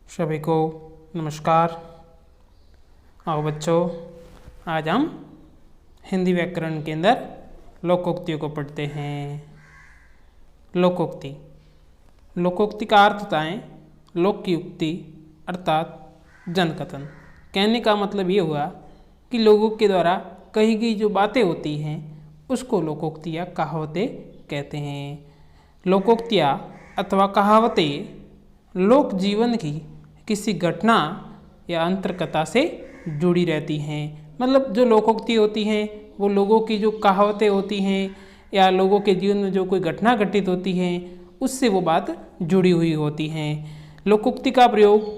सभी को नमस्कार। आओ बच्चों, आज हम हिंदी व्याकरण के अंदर लोकोक्तियों को पढ़ते हैं। लोकोक्ति, लोकोक्ति का अर्थ होता है लोक की उक्ति अर्थात जनकथन। कहने का मतलब ये हुआ कि लोगों के द्वारा कही गई जो बातें होती हैं उसको लोकोक्ति या कहावतें कहते हैं। लोकोक्तियाँ अथवा कहावतें लोक जीवन की किसी घटना या अंतरकथा से जुड़ी रहती हैं। मतलब जो लोकोक्ति होती हैं वो लोगों की जो कहावतें होती हैं या लोगों के जीवन में जो कोई घटना घटित होती हैं उससे वो बात जुड़ी हुई होती हैं। लोकोक्ति का प्रयोग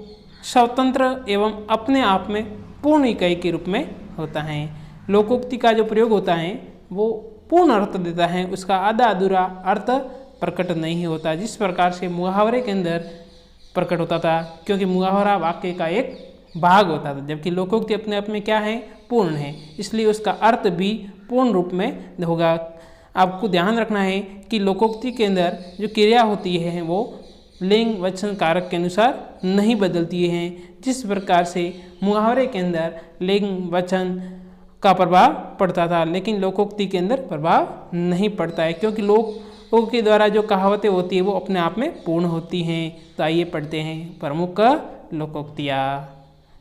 स्वतंत्र एवं अपने आप में पूर्ण इकाई के रूप में होता है। लोकोक्ति का जो प्रयोग होता है वो पूर्ण अर्थ देता है, उसका आधा अधूरा अर्थ प्रकट नहीं होता, जिस प्रकार से मुहावरे के अंदर प्रकट होता था, क्योंकि मुहावरा वाक्य का एक भाग होता था, जबकि लोकोक्ति अपने आप में क्या है, पूर्ण है, इसलिए उसका अर्थ भी पूर्ण रूप में होगा। आपको ध्यान रखना है कि लोकोक्ति के अंदर जो क्रिया होती है वो लिंग वचन कारक के अनुसार नहीं बदलती हैं, जिस प्रकार से मुहावरे के अंदर लिंग वचन का प्रभाव पड़ता था, लेकिन लोकोक्ति के अंदर प्रभाव नहीं पड़ता है, क्योंकि लोगों के द्वारा जो कहावतें होती है वो अपने आप में पूर्ण होती हैं। तो आइए पढ़ते हैं प्रमुख लोकोक्तियाँ।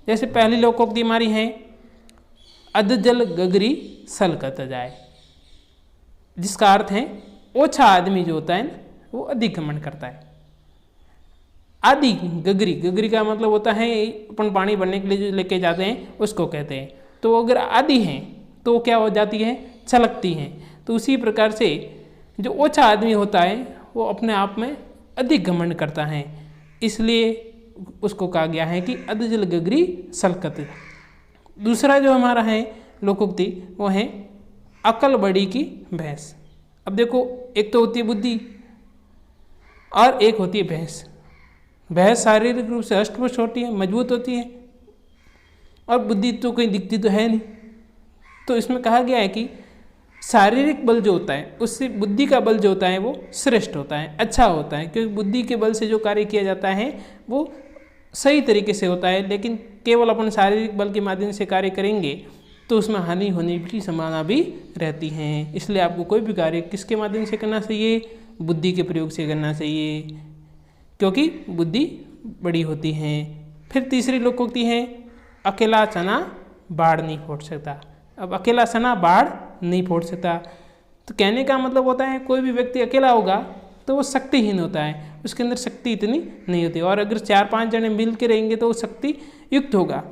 जैसे पहली लोकोक्ति हमारी है अधजल गगरी सलकत जाए, जिसका अर्थ है ओछा आदमी जो होता है ना वो अधिक घमंड करता है। आदि गगरी, गगरी का मतलब होता है अपन पानी भरने के लिए जो लेके जाते हैं उसको कहते हैं। तो अगर आदि हैं तो क्या हो जाती है, छलकती हैं। तो उसी प्रकार से जो ओछा आदमी होता है वो अपने आप में अधिक घमंड करता है, इसलिए उसको कहा गया है कि अधजल गगरी सलकत। दूसरा जो हमारा है लोकोक्ति वो है अकल बड़ी की भैंस। अब देखो, एक तो होती है बुद्धि और एक होती है भैंस। भैंस शारीरिक रूप से हष्ट-पुष्ट होती है, मजबूत होती है, और बुद्धि तो कहीं दिखती तो है नहीं। तो इसमें कहा गया है कि शारीरिक बल जो होता है उससे बुद्धि का बल जो होता है वो श्रेष्ठ होता है, अच्छा होता है, क्योंकि बुद्धि के बल से जो कार्य किया जाता है वो सही तरीके से होता है। लेकिन केवल अपन शारीरिक बल के माध्यम से कार्य करेंगे तो उसमें हानि होने की संभावना भी रहती है। इसलिए आपको कोई भी कार्य किसके माध्यम से करना चाहिए, बुद्धि के प्रयोग से करना चाहिए, क्योंकि बुद्धि बड़ी होती है। फिर तीसरी लोकोक्ति है अकेला चना बाढ़ नहीं फोड़ सकता। अब अकेला चना बाढ़ नहीं फोड़ सकता, तो कहने का मतलब होता है कोई भी व्यक्ति अकेला होगा तो वो शक्तिहीन होता है, उसके अंदर शक्ति इतनी नहीं होती, और अगर 4-5 जने मिल के रहेंगे तो वो शक्ति युक्त होगा।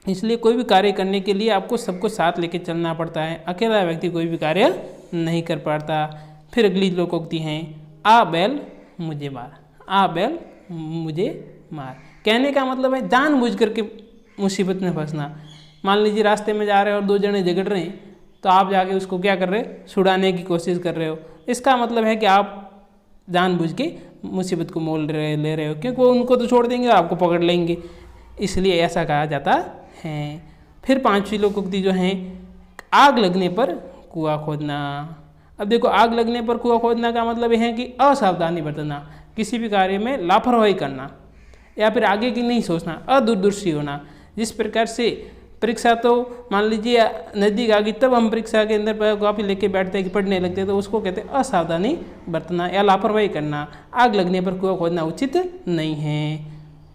इसलिए कोई भी कार्य करने के लिए आपको सबको साथ लेके चलना पड़ता है, अकेला व्यक्ति कोई भी कार्य नहीं कर पाता। फिर अगली लोकोक्ति है आ बैल मुझे मार, आ बैल मुझे मार। कहने का मतलब है जानबूझ करके मुसीबत में फंसना। मान लीजिए रास्ते में जा रहे हो और 2 जने झगड़ रहे हैं, तो आप जाके उसको क्या कर रहे हो, छुड़ाने की कोशिश कर रहे हो। इसका मतलब है कि आप जानबूझ के मुसीबत को मोल ले रहे हो, क्योंकि वो उनको तो छोड़ देंगे, आपको पकड़ लेंगे, इसलिए ऐसा कहा जाता है। फिर 5वीं लोकोक्ति जो है आग लगने पर कुआं खोदना। अब देखो, आग लगने पर कुआं खोदना का मतलब यह है कि असावधानी बरतना, किसी भी कार्य में लापरवाही करना या फिर आगे की नहीं सोचना, अदूरदर्शी होना। जिस प्रकार से परीक्षा तो मान लीजिए नज़दीक आ गई, तब हम परीक्षा के अंदर कॉपी लेके बैठते हैं कि पढ़ने लगते हैं, तो उसको कहते हैं असावधानी बरतना या लापरवाही करना। आग लगने पर कुआं खोदना उचित नहीं है।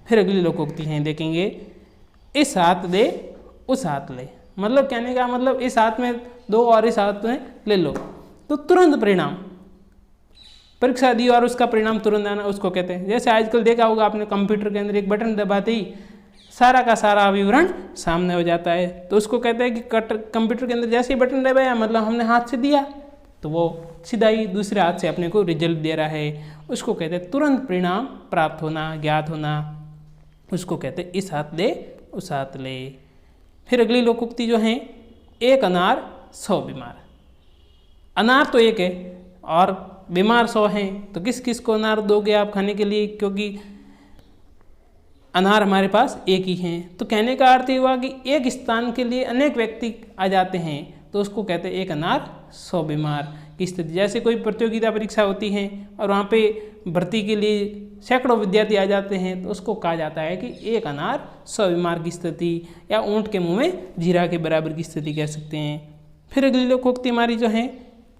फिर अगली लोकोक्ति हैं देखेंगे इस हाथ दे उस हाथ ले। मतलब कहने का मतलब इस हाथ में दो और इस हाथ में ले लो तो तुरंत परिणाम, परीक्षा दी और उसका परिणाम तुरंत आना, उसको कहते हैं। जैसे आजकल देखा होगा आपने, कंप्यूटर के अंदर एक बटन दबाते ही सारा का सारा विवरण सामने हो जाता है, तो उसको कहते हैं कि कंप्यूटर के अंदर जैसे ही बटन दबाया मतलब हमने हाथ से दिया तो वो सीधा ही दूसरे हाथ से अपने को रिजल्ट दे रहा है, उसको कहते हैं तुरंत परिणाम प्राप्त होना, ज्ञात होना, उसको कहते हैं इस हाथ दे उस हाथ ले। फिर अगली लोकोक्ति जो है एक अनार 100 बीमार। अनार तो एक है और बीमार 100 हैं, तो किस किस को अनार दोगे आप खाने के लिए, क्योंकि अनार हमारे पास एक ही हैं। तो कहने का अर्थ ये हुआ कि एक स्थान के लिए अनेक व्यक्ति आ जाते हैं, तो उसको कहते हैं एक अनार 100 बीमार, की स्थिति। जैसे कोई प्रतियोगिता परीक्षा होती है और वहाँ पे भर्ती के लिए सैकड़ों विद्यार्थी आ जाते हैं, तो उसको कहा जाता है कि एक अनार 100 बीमार की स्थिति, या ऊँट के मुँह में जीरा के बराबर की स्थिति कह सकते हैं। फिर अगली लोकोक्ति हमारी जो है,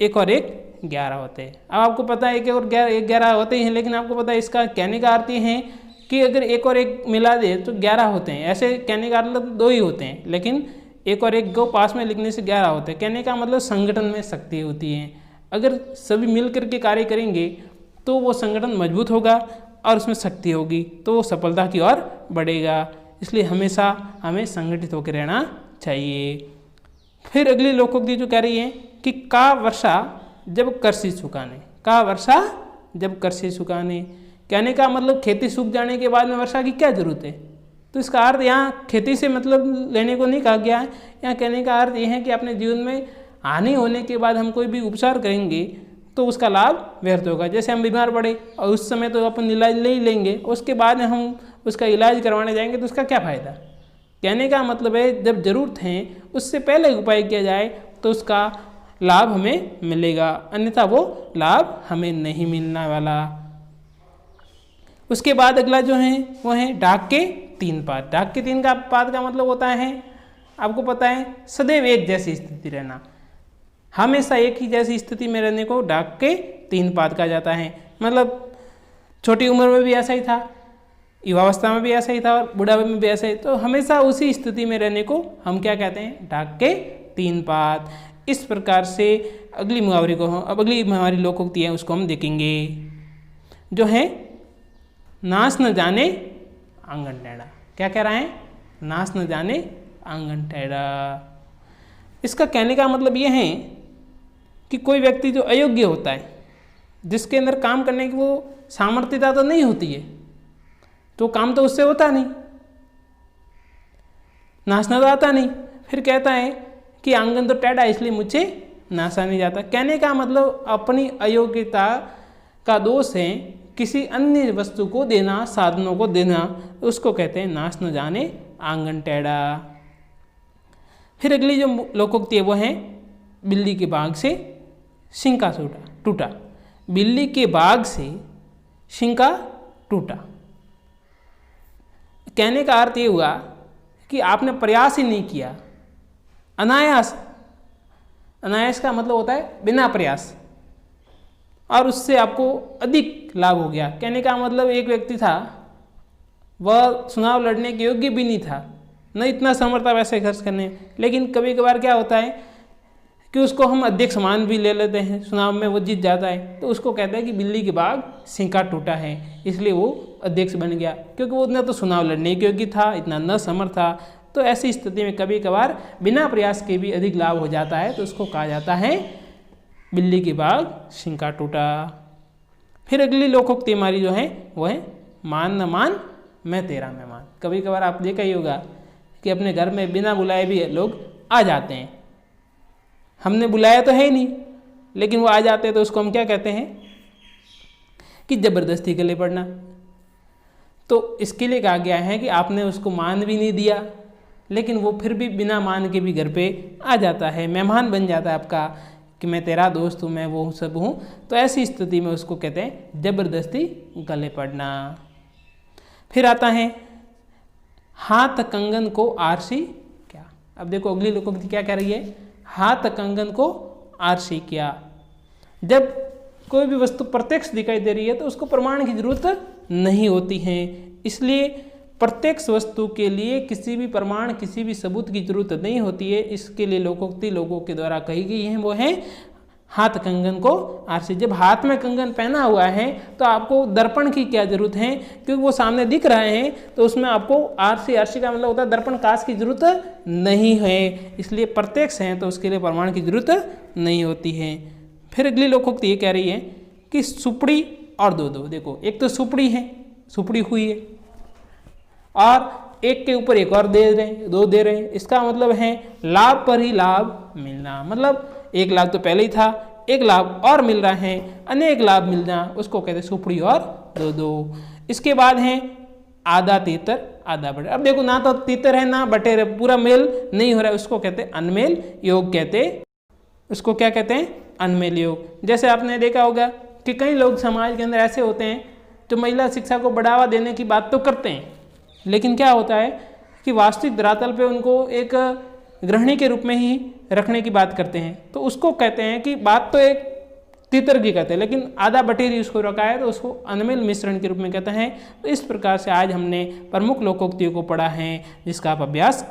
1 और 1 11 होते हैं। अब आपको पता है 1 और 11 होते हैं, लेकिन आपको पता है इसका कहने का अर्थ ये है कि अगर 1 और 1 मिला दे तो 11 होते हैं। ऐसे कहने का मतलब 2 ही होते हैं, लेकिन 1 और 1 को पास में लिखने से 11 होते हैं। कहने का मतलब संगठन में शक्ति होती है। अगर सभी मिल करके कार्य करेंगे तो वो संगठन मजबूत होगा और उसमें शक्ति होगी, तो वो सफलता की ओर बढ़ेगा। इसलिए हमेशा हमें संगठित होकर रहना चाहिए। फिर अगली लोकोक्ति जो कह रही है कि का वर्षा जब कृषि सुखाने, का वर्षा जब कृषि सुखाने, कहने का मतलब खेती सूख जाने के बाद में वर्षा की क्या जरूरत है। तो इसका अर्थ यहाँ खेती से मतलब लेने को नहीं कहा गया है। यहाँ कहने का अर्थ ये है कि अपने जीवन में हानि होने के बाद हम कोई भी उपचार करेंगे तो उसका लाभ व्यर्थ होगा। जैसे हम बीमार पड़े और उस समय तो अपन इलाज ले ही लेंगे, उसके बाद हम उसका इलाज करवाने जाएंगे तो उसका क्या फ़ायदा। कहने का मतलब है जब ज़रूरत है उससे पहले उपाय किया जाए तो उसका लाभ हमें मिलेगा, अन्यथा वो लाभ हमें नहीं मिलने वाला। उसके बाद अगला जो है वो है ढाक के 3 पात। ढाक के 3 पात का मतलब होता है, आपको पता है, सदैव एक जैसी स्थिति रहना। हमेशा एक ही जैसी स्थिति में रहने को ढाक के 3 पात कहा जाता है। मतलब छोटी उम्र में भी ऐसा ही था, युवावस्था में भी ऐसा ही था और बुढ़ापे में भी ऐसा ही। तो हमेशा उसी स्थिति में रहने को हम क्या कहते हैं, ढाक के 3 पात। इस प्रकार से अगली मुहावरे को अब अगली हमारी लोकोक्ति है उसको हम देखेंगे, जो है नाश न जाने आंगन टेढ़ा। क्या कह रहा है, नाश न जाने आंगन टेढ़ा। इसका कहने का मतलब ये है कि कोई व्यक्ति जो अयोग्य होता है, जिसके अंदर काम करने की वो सामर्थ्यता तो नहीं होती है, तो काम तो उससे होता नहीं, नाचना तो आता नहीं, फिर कहता है कि आंगन तो टेढ़ा इसलिए मुझे नाचा नहीं जाता। कहने का मतलब अपनी अयोग्यता का दोष है किसी अन्य वस्तु को देना, साधनों को देना, उसको कहते हैं नाच न जाने आंगन टेढ़ा। फिर अगली जो लोकोक्ति है वो है बिल्ली के बाग से सिंका टूटा। बिल्ली के बाग से सिंका टूटा। कहने का अर्थ ये हुआ कि आपने प्रयास ही नहीं किया, अनायास। अनायास का मतलब होता है बिना प्रयास, और उससे आपको अधिक लाभ हो गया। कहने का मतलब एक व्यक्ति था, वह चुनाव लड़ने के योग्य भी नहीं था, न इतना समर्थ था पैसे खर्च करने, लेकिन कभी कभार क्या होता है कि उसको हम अध्यक्ष मान भी ले लेते हैं, चुनाव में वो जीत जाता है, तो उसको कहते हैं कि बिल्ली के बाग सिंका टूटा है, इसलिए वो अध्यक्ष बन गया, क्योंकि वो उतना तो चुनाव लड़ने के योग्य था, इतना न समर्थ था। तो ऐसी स्थिति में कभी कभार बिना प्रयास के भी अधिक लाभ हो जाता है, तो उसको कहा जाता है बिल्ली के बाग सिंका टूटा। फिर अगली लोकोक्ति हमारी जो है वो है मान न मान मैं तेरा मेहमान। कभी कभार आप देखा ही होगा कि अपने घर में बिना बुलाए भी लोग आ जाते हैं, हमने बुलाया तो है ही नहीं, लेकिन वो आ जाते हैं, तो उसको हम क्या कहते हैं कि जबरदस्ती गले पड़ना। तो इसके लिए कहा गया है कि आपने उसको मान भी नहीं दिया, लेकिन वो फिर भी बिना मान के भी घर पे आ जाता है, मेहमान बन जाता है आपका, कि मैं तेरा दोस्त हूँ, मैं वो सब हूँ। तो ऐसी स्थिति में उसको कहते हैं जबरदस्ती गले पड़ना। फिर आता है हाथ कंगन को आरसी क्या। अब देखो अगली लोकोक्ति क्या कह रही है, हाथ कंगन को आरसी क्या। जब कोई भी वस्तु प्रत्यक्ष दिखाई दे रही है तो उसको प्रमाण की जरूरत नहीं होती है, इसलिए प्रत्यक्ष वस्तु के लिए किसी भी प्रमाण, किसी भी सबूत की जरूरत नहीं होती है। इसके लिए लोकोक्ति लोगों के द्वारा कही गई है, वो है हाथ कंगन को आरसी। जब हाथ में कंगन पहना हुआ है तो आपको दर्पण की क्या जरूरत है, क्योंकि वो सामने दिख रहे हैं, तो उसमें आपको आरसी, आरसी का मतलब होता है दर्पण कांच की जरूरत नहीं है, इसलिए प्रत्यक्ष है तो उसके लिए प्रमाण की जरूरत नहीं होती है। फिर अगली लोकोक्ति ये कह रही है कि सुपड़ी और दो। देखो एक तो सुपड़ी है, सुपड़ी हुई है, और एक के ऊपर एक और दे रहे हैं, 2 दे रहे हैं। इसका मतलब है लाभ पर ही लाभ मिलना, मतलब 1 लाभ तो पहले ही था, 1 लाभ और मिल रहा है, अनेक लाभ मिलना, उसको कहते हैं सुपड़ी और 2। इसके बाद है आधा तीतर आधा बटेर। अब देखो ना तो तीतर है ना बटेर है, पूरा मेल नहीं हो रहा है, उसको कहते हैं अनमेल योग कहते हैं। उसको क्या कहते हैं, अनमेल योग। जैसे आपने देखा होगा कि कई लोग समाज के अंदर ऐसे होते हैं जो महिला शिक्षा को बढ़ावा देने की बात तो करते हैं, लेकिन क्या होता है कि वास्तविक धरातल पे उनको एक गृहिणी के रूप में ही रखने की बात करते हैं। तो उसको कहते हैं कि बात तो एक तितर की कहते हैं, लेकिन आधा बटेरी उसको रखा है तो उसको अनमेल मिश्रण के रूप में कहते हैं। तो इस प्रकार से आज हमने प्रमुख लोकोक्तियों को पढ़ा है, जिसका आप अभ्यास करें।